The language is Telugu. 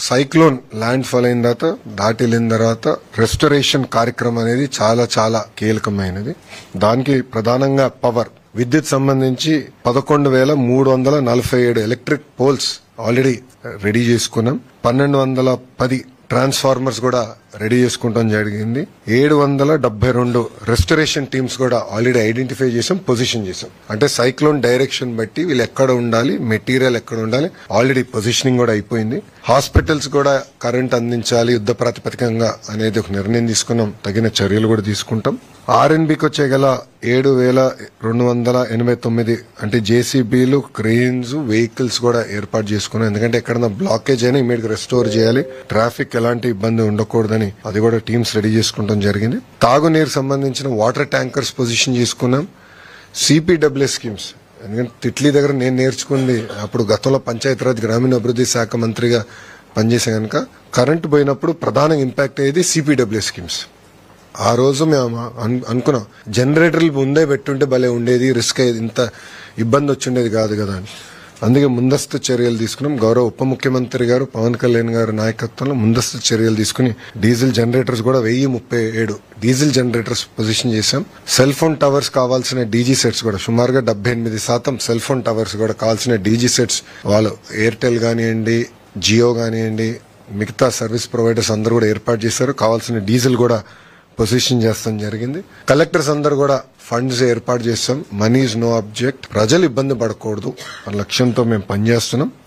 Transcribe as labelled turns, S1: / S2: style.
S1: సైక్లోన్ ల్యాండ్ ఫాల్ అయిన తర్వాత దాటి వెళ్ళిన తర్వాత రెస్టరేషన్ కార్యక్రమం అనేది చాలా చాలా కీలకమైనది. దానికి ప్రధానంగా పవర్, విద్యుత్ సంబంధించి 11,347 ఎలక్ట్రిక్ పోల్స్ ఆల్రెడీ రెడీ చేసుకున్నాం. 1,210 ట్రాన్స్ఫార్మర్స్ కూడా రెడీ చేసుకుంటాం జరిగింది. 772 రెస్టరేషన్ టీమ్స్ కూడా ఆల్రెడీ ఐడెంటిఫై చేసాం, పొజిషన్ చేసాం. అంటే సైక్లోన్ డైరెక్షన్ బట్టి వీళ్ళు ఎక్కడ ఉండాలి, మెటీరియల్ ఎక్కడ ఉండాలి, ఆల్రెడీ పొజిషనింగ్ కూడా అయిపోయింది. హాస్పిటల్స్ కూడా కరెంట్ అందించాలి యుద్ధ ప్రాతిపదికంగా అనేది ఒక నిర్ణయం తీసుకున్నాం. తగిన చర్యలు కూడా తీసుకుంటాం. ఆర్ఎన్బికి వచ్చే గల 7,289 అంటే జేసీబీలు, క్రెయిన్స్, వెహికల్స్ కూడా ఏర్పాటు చేసుకున్నాం. ఎందుకంటే ఎక్కడన్నా బ్లాకేజ్ అయినా ఇమీడియట్ రెస్టోర్ చేయాలి, ట్రాఫిక్ ఎలాంటి ఇబ్బంది ఉండకూడదని అది కూడా టీమ్స్ రెడీ చేసుకుంటాం జరిగింది. తాగునీరు సంబంధించిన వాటర్ ట్యాంకర్స్ పొజిషన్ చేసుకున్నాం. సిపిడబ్ల్యూ స్కీమ్స్, ఎందుకంటే తిట్లీ దగ్గర నేను నేర్చుకుంది అప్పుడు గతంలో పంచాయతీరాజ్ గ్రామీణ అభివృద్ధి శాఖ మంత్రిగా పనిచేసే కనుక కరెంటు పోయినప్పుడు ప్రధాన ఇంపాక్ట్ అయ్యేది సిపిడబ్ల్యూ స్కీమ్స్. ఆ రోజు మేము అనుకున్నాం జనరేటర్లు ముందే పెట్టుంటే భలే ఉండేది, రిస్క్ అయ్యేది, ఇంత ఇబ్బంది వచ్చిండేది కాదు కదా అని. అందుకే ముందస్తు చర్యలు తీసుకున్నాం. గౌరవ ఉప ముఖ్యమంత్రి గారు పవన్ కళ్యాణ్ గారి నాయకత్వంలో ముందస్తు చర్యలు తీసుకుని డీజిల్ జనరేటర్స్ కూడా 1037 డీజిల్ జనరేటర్స్ పొజిషన్ చేశాం. సెల్ ఫోన్ టవర్స్ కావాల్సిన డీజీ సెట్స్ కూడా సుమారుగా 78% సెల్ ఫోన్ టవర్స్ కూడా కావాల్సిన డీజీ సెట్స్ వాళ్ళు ఎయిర్టెల్ కానివ్వండి, జియో కానివ్వండి, మిగతా సర్వీస్ ప్రొవైడర్స్ అందరూ కూడా ఏర్పాటు చేశారు. కావాల్సిన డీజిల్ కూడా పొజిషన్ చేస్తాం జరిగింది. కలెక్టర్స్ అందరు కూడా ఫండ్స్ ఏర్పాటు చేస్తాం. Money is no object. ప్రజలు ఇబ్బంది పడకూడదు అన్న లక్ష్యంతో మేము పనిచేస్తున్నాం.